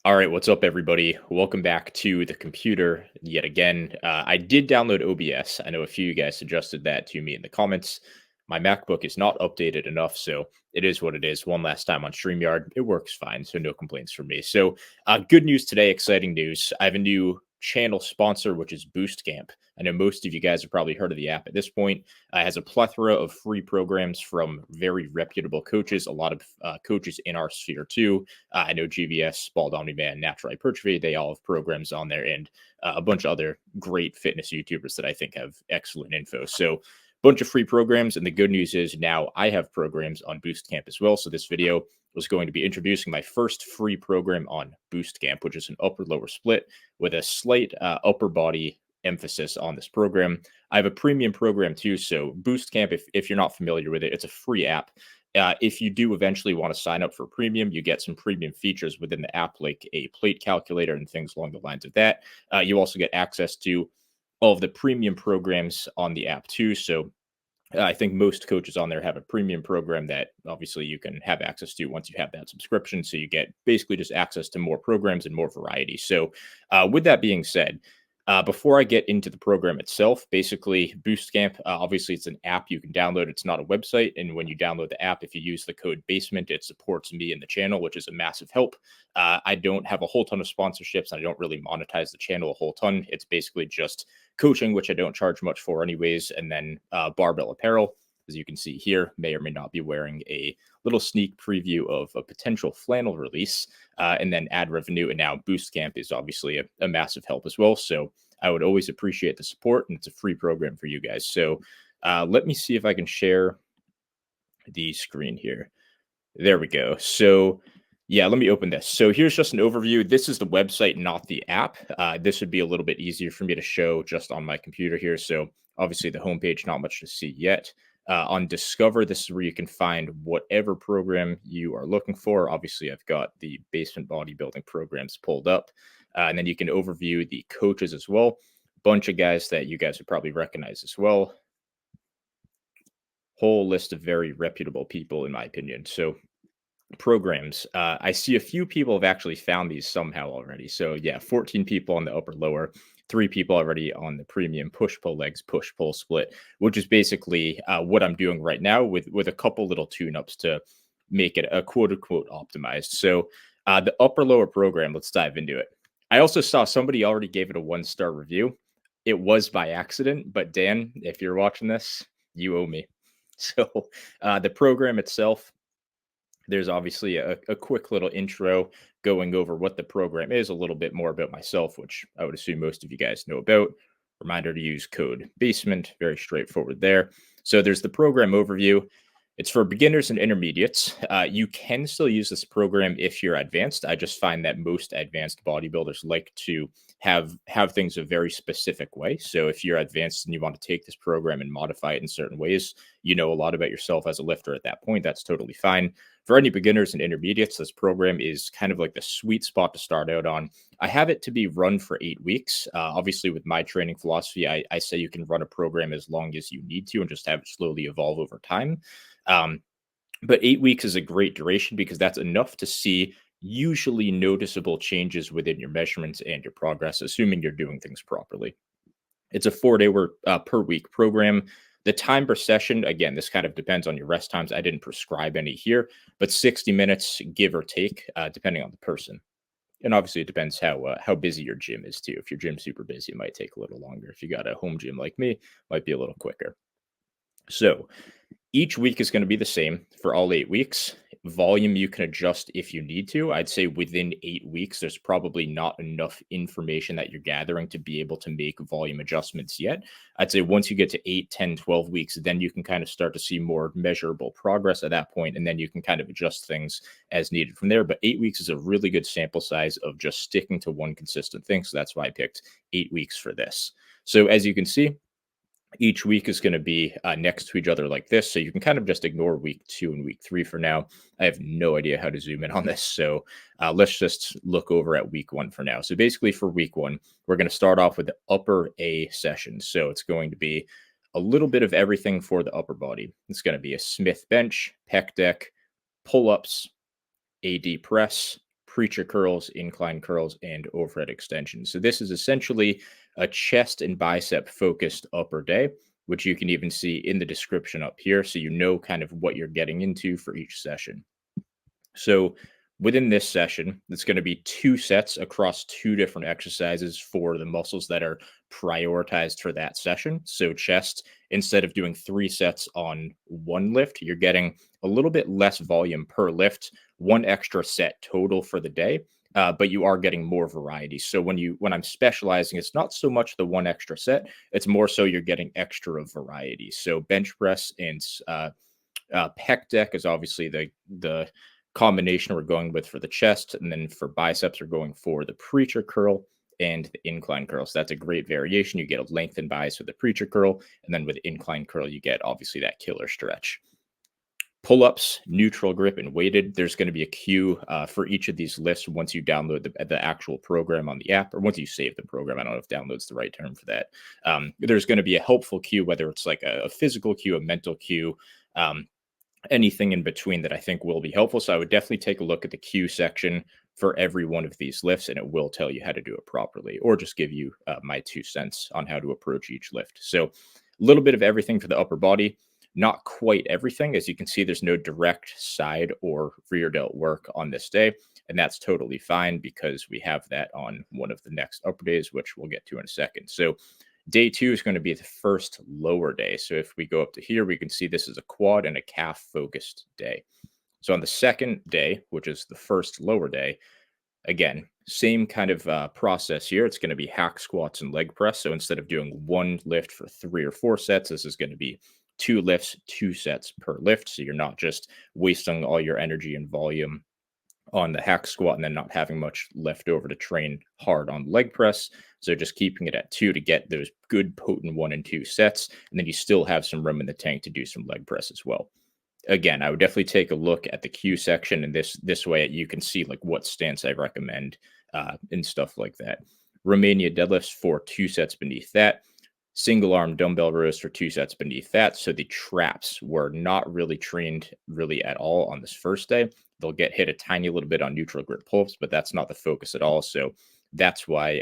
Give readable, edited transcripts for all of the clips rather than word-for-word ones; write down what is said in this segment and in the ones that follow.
All right, what's up, everybody? Welcome back to the computer yet again. I did download OBS. I know a few of you guys suggested that to me in the comments. My MacBook is not updated enough, so it is what it is. One last time on StreamYard, it works fine, so no complaints from me. So, good news today, exciting news. I have a new channel sponsor, which is Boostcamp. I know most of you guys have probably heard of the app at this point. It has a plethora of free programs from very reputable coaches, a lot of coaches in our sphere too. I know GVS, Bald Omni Man, Natural Hypertrophy, they all have programs on there, and a bunch of other great fitness YouTubers that I think have excellent info. So, bunch of free programs. And the good news is now I have programs on Boostcamp as well. So, this video was going to be introducing my first free program on Boostcamp, which is an upper lower split with a slight upper body emphasis on this program. I have a premium program too. So, Boostcamp, if you're not familiar with it, it's a free app. If you do eventually want to sign up for premium, you get some premium features within the app, like a plate calculator and things along the lines of that. You also get access to all of the premium programs on the app too. So I think most coaches on there have a premium program that obviously you can have access to once you have that subscription. So you get basically just access to more programs and more variety. So, with that being said, before I get into the program itself, basically Boostcamp, obviously it's an app you can download. It's not a website. And when you download the app, if you use the code basement, it supports me and the channel, which is a massive help. I don't have a whole ton of sponsorships and I don't really monetize the channel a whole ton. It's basically just coaching, which I don't charge much for anyways. And then Barbell Apparel, as you can see here, may or may not be wearing a little sneak preview of a potential flannel release, and then ad revenue. And now Boostcamp is obviously a massive help as well. So I would always appreciate the support, and it's a free program for you guys. So let me see if I can share the screen here. There we go. So yeah, let me open this. So here's just an overview. This is the website, not the app. This would be a little bit easier for me to show just on my computer here. So obviously the homepage, not much to see yet. On Discover, this is where you can find whatever program you are looking for. Obviously, I've got the basement bodybuilding programs pulled up. And then you can overview the coaches as well. Bunch of guys that you guys would probably recognize as well. Whole list of very reputable people, in my opinion. So programs. I see a few people have actually found these somehow already. So yeah, 14 people on the upper lower, 3 people already on the premium push pull legs push pull split, which is basically what I'm doing right now with a couple little tune ups to make it a quote unquote optimized. So the upper lower program, let's dive into it. I also saw somebody already gave it a 1-star review. It was by accident, but Dan, if you're watching this, you owe me. So the program itself, there's obviously a quick little intro going over what the program is, a little bit more about myself, which I would assume most of you guys know about. Reminder to use code basement, very straightforward there. So there's the program overview. It's for beginners and intermediates. You can still use this program if you're advanced. I just find that most advanced bodybuilders like to have things a very specific way. So if you're advanced and you want to take this program and modify it in certain ways, you know a lot about yourself as a lifter at that point. That's totally fine. For any beginners and intermediates, this program is kind of like the sweet spot to start out on. I have it to be run for 8 weeks. Obviously, with my training philosophy, I say you can run a program as long as you need to and just have it slowly evolve over time. Um, but 8 weeks is a great duration because that's enough to see usually noticeable changes within your measurements and your progress, assuming you're doing things properly. It's a 4-day per week program. The time per session, again, this kind of depends on your rest times. I didn't prescribe any here, but 60 minutes, give or take, depending on the person. And obviously, it depends how busy your gym is too. If your gym's super busy, it might take a little longer. If you got a home gym like me, it might be a little quicker. So each week is going to be the same for all 8 weeks. Volume you can adjust if you need to. I'd say within 8 weeks, there's probably not enough information that you're gathering to be able to make volume adjustments yet. I'd say once you get to 8, 10, 12 weeks, then you can kind of start to see more measurable progress at that point, and then you can kind of adjust things as needed from there. But 8 weeks is a really good sample size of just sticking to one consistent thing. So that's why I picked 8 weeks for this. So as you can see, each week is going to be next to each other like this. So you can kind of just ignore week 2 and week 3 for now. I have no idea how to zoom in on this. So let's just look over at week 1 for now. So basically for week 1, we're going to start off with the upper A session. So it's going to be a little bit of everything for the upper body. It's going to be a Smith bench, pec deck, pull-ups, AD press, preacher curls, incline curls, and overhead extensions. So this is essentially a chest and bicep focused upper day, which you can even see in the description up here. So you know kind of what you're getting into for each session. So within this session, it's going to be 2 sets across 2 different exercises for the muscles that are prioritized for that session. So chest, instead of doing 3 sets on one lift, you're getting a little bit less volume per lift, 1 extra set total for the day. But you are getting more variety. So when I'm specializing, it's not so much the 1 extra set; it's more so you're getting extra variety. So bench press and pec deck is obviously the combination we're going with for the chest, and then for biceps, we're going for the preacher curl and the incline curl. So that's a great variation. You get a lengthened bice with the preacher curl, and then with incline curl, you get obviously that killer stretch. Pull-ups, neutral grip, and weighted. There's going to be a cue for each of these lifts once you download the actual program on the app, or once you save the program. I don't know if download's the right term for that. There's going to be a helpful cue, whether it's like a physical cue, a mental cue, um, anything in between that I think will be helpful. So I would definitely take a look at the cue section for every one of these lifts, and it will tell you how to do it properly, or just give you my 2 cents on how to approach each lift. So a little bit of everything for the upper body, not quite everything. As you can see, there's no direct side or rear delt work on this day, and that's totally fine because we have that on one of the next upper days, which we'll get to in a second. So day 2 is going to be the first lower day. So if we go up to here, we can see this is a quad and a calf focused day. So on the second day, which is the first lower day, again, same kind of process here. It's going to be hack squats and leg press. So instead of doing one lift for 3 or 4 sets, this is going to be 2 lifts, 2 sets per lift. So you're not just wasting all your energy and volume on the hack squat and then not having much left over to train hard on leg press. So just keeping it at 2 to get those good potent 1 and 2 sets. And then you still have some room in the tank to do some leg press as well. Again, I would definitely take a look at the Q section, and this way you can see like what stance I recommend and stuff like that. Romania deadlifts for 2 sets beneath that. Single arm dumbbell rows for 2 sets beneath that. So the traps were not really trained really at all on this first day. They'll get hit a tiny little bit on neutral grip pull-ups, but that's not the focus at all. So that's why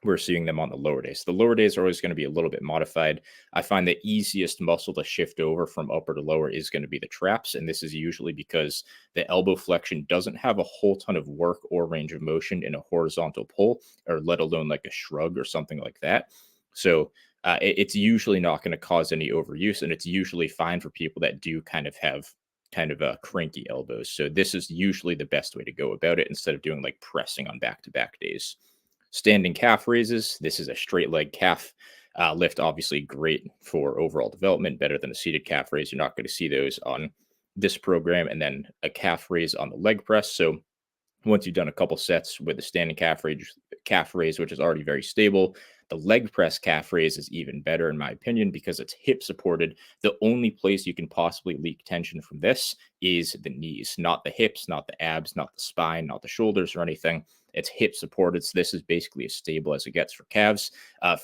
we're seeing them on the lower days. The lower days are always going to be a little bit modified. I find the easiest muscle to shift over from upper to lower is going to be the traps. And this is usually because the elbow flexion doesn't have a whole ton of work or range of motion in a horizontal pull, or let alone like a shrug or something like that. So it's usually not going to cause any overuse. And it's usually fine for people that do kind of have kind of cranky elbows. So this is usually the best way to go about it instead of doing like pressing on back-to-back days. Standing calf raises. This is a straight leg calf lift, obviously great for overall development, better than a seated calf raise. You're not going to see those on this program. And then a calf raise on the leg press. So once you've done a couple sets with the standing calf raise, which is already very stable, the leg press calf raise is even better in my opinion because it's hip supported. The only place you can possibly leak tension from this is the knees, not the hips, not the abs, not the spine, not the shoulders or anything. It's hip supported, so this is basically as stable as it gets for calves.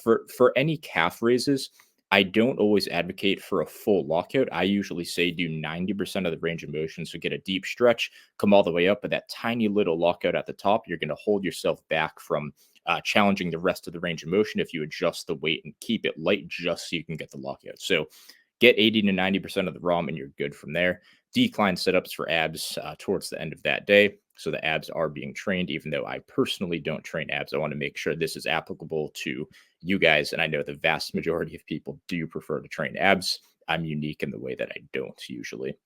For any calf raises, I don't always advocate for a full lockout. I usually say do 90% of the range of motion. So get a deep stretch, come all the way up, but that tiny little lockout at the top, you're going to hold yourself back from challenging the rest of the range of motion if you adjust the weight and keep it light just so you can get the lockout. So get 80 to 90% of the ROM and you're good from there. Decline setups for abs towards the end of that day. So the abs are being trained, even though I personally don't train abs. I want to make sure this is applicable to you guys. And I know the vast majority of people do prefer to train abs. I'm unique in the way that I don't usually.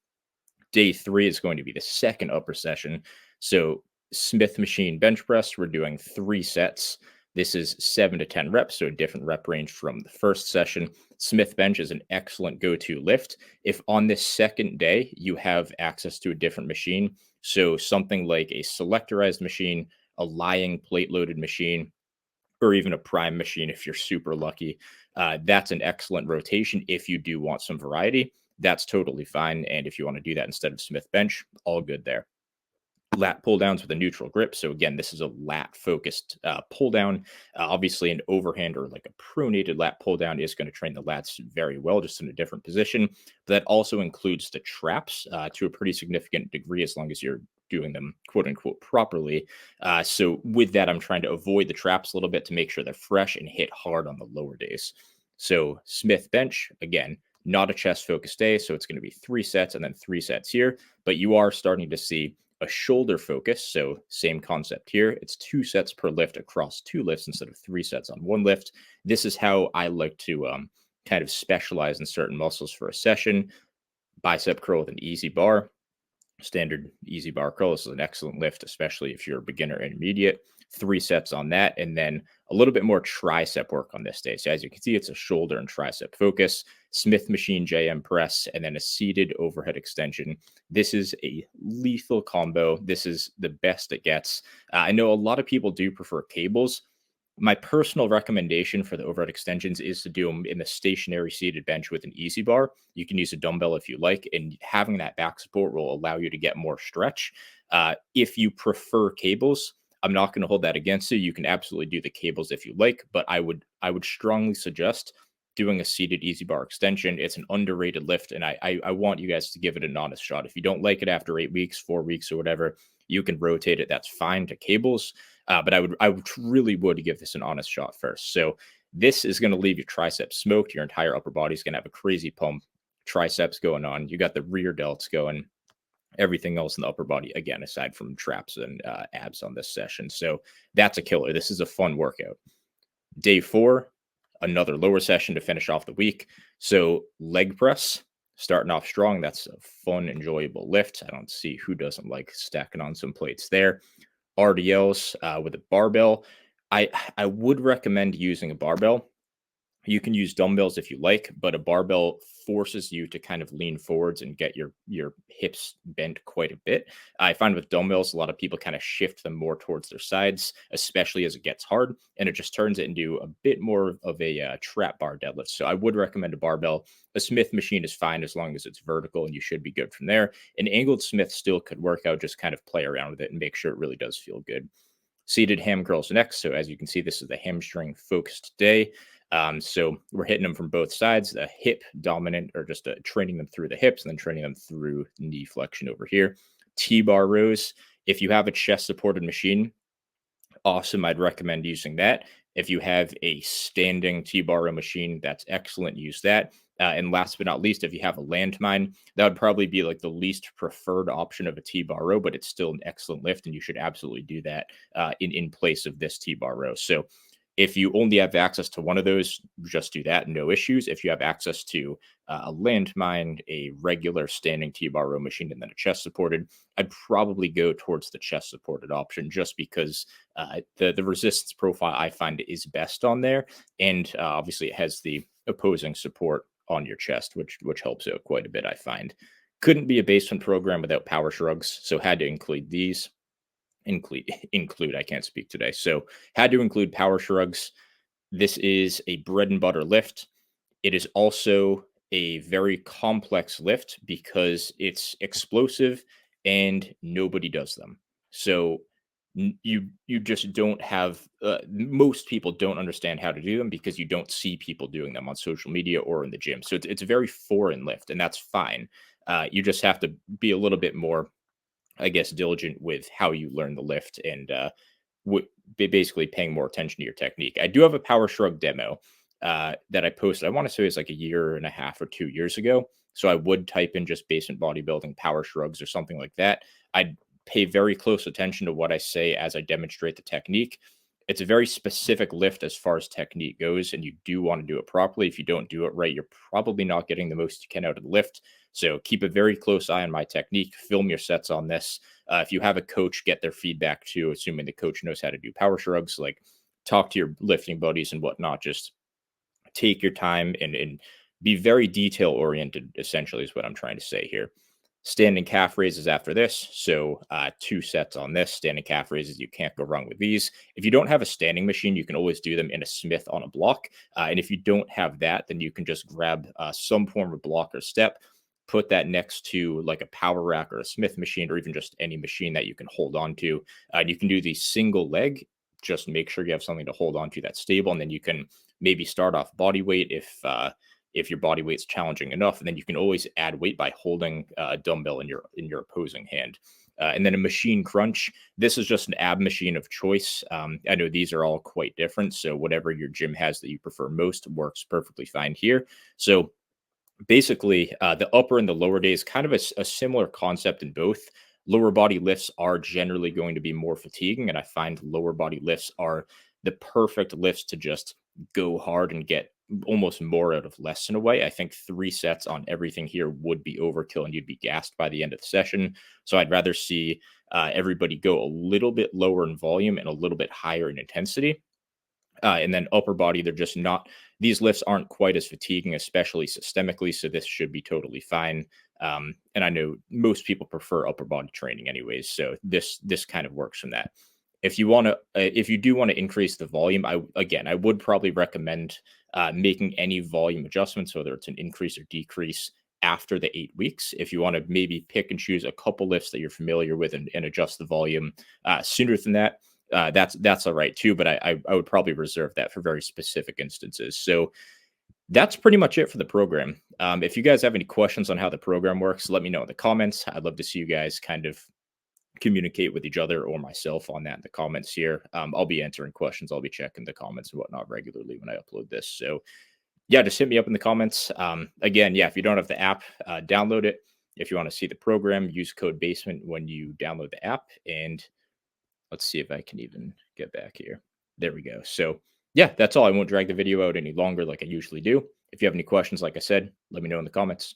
Day 3 is going to be the second upper session. So Smith machine bench press, we're doing 3 sets. This is 7 to 10 reps, so a different rep range from the first session. Smith bench is an excellent go-to lift. If on this second day you have access to a different machine, so something like a selectorized machine, a lying plate-loaded machine, or even a prime machine if you're super lucky, that's an excellent rotation if you do want some variety. That's totally fine. And if you want to do that instead of Smith bench, all good there. Lat pull downs with a neutral grip. So again, this is a lat focused pull down. Obviously, an overhand or like a pronated lat pull down is going to train the lats very well, just in a different position. But that also includes the traps to a pretty significant degree, as long as you're doing them quote unquote properly. So with that, I'm trying to avoid the traps a little bit to make sure they're fresh and hit hard on the lower days. So Smith bench, again, not a chest focused day. So it's going to be 3 sets and then 3 sets here, but you are starting to see a shoulder focus. So same concept here. It's 2 sets per lift across 2 lifts instead of 3 sets on 1 lift. This is how I like to kind of specialize in certain muscles for a session. Bicep curl with an easy bar, standard easy bar curl. This is an excellent lift, especially if you're a beginner intermediate. 3 sets on that, and then a little bit more tricep work on this day. So as you can see, it's a shoulder and tricep focus. Smith machine JM press, and then a seated overhead extension. This is a lethal combo. This is the best it gets. I know a lot of people do prefer cables. My personal recommendation for the overhead extensions is to do them in the stationary seated bench with an easy bar. You can use a dumbbell if you like, and having that back support will allow you to get more stretch. If you prefer cables, I'm not going to hold that against you. You can absolutely do the cables if you like, but I would strongly suggest doing a seated easy bar extension. It's an underrated lift, and I want you guys to give it an honest shot. If you don't like it after 8 weeks, 4 weeks, or whatever, you can rotate it. That's fine to cables. But I would really would give this an honest shot first. So this is going to leave your triceps smoked. Your entire upper body is going to have a crazy pump. Triceps going on. You got the rear delts going. Everything else in the upper body, again, aside from traps and abs on this session. So that's a killer. This is a fun workout. Day 4, another lower session to finish off the week. So leg press, starting off strong. That's a fun, enjoyable lift. I don't see who doesn't like stacking on some plates there. RDLs with a barbell. I would recommend using a barbell. You can use dumbbells if you like, but a barbell forces you to kind of lean forwards and get your hips bent quite a bit. I find with dumbbells, a lot of people kind of shift them more towards their sides, especially as it gets hard, and it just turns it into a bit more of a trap bar deadlift. So I would recommend a barbell. A Smith machine is fine as long as it's vertical, and you should be good from there. An angled Smith still could work out. Just kind of play around with it and make sure it really does feel good. Seated ham curls next. So as you can see, this is the hamstring focused day. So we're hitting them from both sides, the hip dominant, or just training them through the hips and then training them through knee flexion over here. T-bar rows. If you have a chest supported machine, awesome. I'd recommend using that. If you have a standing T-bar row machine, that's excellent. Use that. And last but not least, if you have a landmine, that would probably be like the least preferred option of a T-bar row, but it's still an excellent lift, and you should absolutely do that in place of this T-bar row. So if you only have access to one of those, just do that, no issues. If you have access to a landmine, a regular standing T-bar row machine, and then a chest supported, I'd probably go towards the chest supported option just because the resistance profile I find is best on there, and obviously it has the opposing support on your chest, which helps out quite a bit. I find couldn't be a basement program without power shrugs, so had to include these. Include I can't speak today, so had to include power shrugs. This is a bread and butter lift. It is also a very complex lift because it's explosive and nobody does them. So you just don't have most people don't understand how to do them because you don't see people doing them on social media or in the gym. So it's a very foreign lift, and that's fine. You just have to be a little bit more, I guess, diligent with how you learn the lift and basically paying more attention to your technique. I do have a power shrug demo that I posted. I want to say it's like a year and a half or 2 years ago. So I would type in just basement bodybuilding power shrugs or something like that. I'd pay very close attention to what I say as I demonstrate the technique. It's a very specific lift as far as technique goes, and you do want to do it properly. If you don't do it right, you're probably not getting the most you can out of the lift. So keep a very close eye on my technique. Film your sets on this. If you have a coach, get their feedback too, assuming the coach knows how to do power shrugs. Like, talk to your lifting buddies and whatnot. Just take your time and be very detail oriented, essentially, is what I'm trying to say here. Standing calf raises after this. So 2 sets on this. Standing calf raises, you can't go wrong with these. If you don't have a standing machine, you can always do them in a Smith on a block. And if you don't have that, then you can just grab some form of block or step, put that next to like a power rack or a Smith machine, or even just any machine that you can hold on to. You can do the single leg. Just make sure you have something to hold on to that's stable. And then you can maybe start off body weight if your body weight's challenging enough, and then you can always add weight by holding a dumbbell in your opposing hand. And then a machine crunch. This is just an ab machine of choice. I know these are all quite different. So whatever your gym has that you prefer most works perfectly fine here. So basically, the upper and the lower day is kind of a similar concept in both. Lower body lifts are generally going to be more fatiguing, and I find lower body lifts are the perfect lifts to just go hard and get almost more out of less in a way. I think 3 sets on everything here would be overkill, and you'd be gassed by the end of the session. So I'd rather see everybody go a little bit lower in volume and a little bit higher in intensity. And then upper body, they're just not, these lifts aren't quite as fatiguing, especially systemically. So this should be totally fine. And I know most people prefer upper body training anyways. So this kind of works from that. If you want to, if you do want to increase the volume, I would probably recommend making any volume adjustments, whether it's an increase or decrease after the 8 weeks. If you want to maybe pick and choose a couple lifts that you're familiar with and adjust the volume sooner than that, that's all right too. But I would probably reserve that for very specific instances. So that's pretty much it for the program. If you guys have any questions on how the program works, let me know in the comments. I'd love to see you guys kind of communicate with each other or myself on that in the comments here. I'll be answering questions. I'll be checking the comments and whatnot regularly when I upload this. So yeah, just hit me up in the comments. Again, yeah, if you don't have the app, download it. If you want to see the program, use code basement when you download the app. And let's see if I can even get back here. There we go. So yeah, that's all. I won't drag the video out any longer like I usually do. If you have any questions, like I said, let me know in the comments.